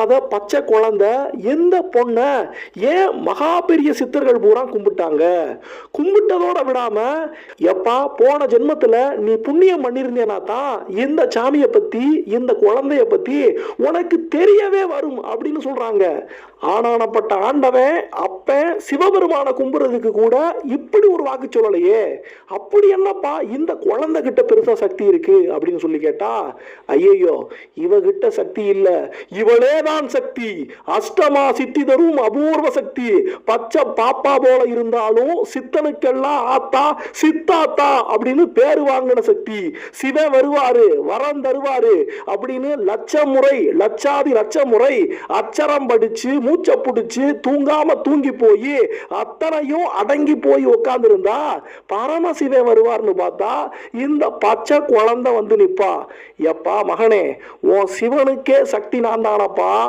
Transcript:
பச்சை குழந்தை எந்த பொண்ண ஏன் மகா பெரிய சித்தர்கள் பூரா கும்பிட்டாங்க? கும்பிட்டதோட விடாம, எப்பா போன ஜென்மத்துல நீ புண்ணியம் பண்ணிருந்தேனா தான் இந்த சாமியை பத்தி இந்த குழந்தைய பத்தி உனக்கு தெரியவே வரும் அப்படின்னு சொல்றாங்க. ஆனானப்பட்ட ஆண்டவன் அப்ப சிவபெருமான கும்புறதுக்கு கூட இப்படி ஒரு வாக்கு சொல்லலையே. அப்படி என்னப்பா இந்த குழந்தை கிட்ட பெருசா சக்தி இருக்கு அப்படின்னு சொல்லி கேட்டா, ஐயோ இவகிட்ட சக்தி இல்ல, இவளே தான் சக்தி, அஷ்டமா சித்தி தரும் அபூர்வ சக்தி, பச்சை பாப்பா போல இருந்தாலும் சித்தனுக்கெல்லாம் ஆத்தா சித்தாத்தா அப்படின்னு பேரு வாங்கின சக்தி, சிவன் வருவாரு வரம் தருவாரு அப்படின்னு லட்சம் முறை லட்சாதி லட்சம் முறை அச்சரம் படிச்சு மூச்சை பிடிச்சு தூங்காம தூங்கி போய் அத்தனையும் அடங்கி போய் உட்கார்ந்து இருந்தா பரமசிவன் வருவார்னு பார்த்தா இந்த பச்சை குழந்தை வந்து நிப்பா. எப்பா மகனே, உன் சிவனுக்கே சக்தி நான் தானப்பா.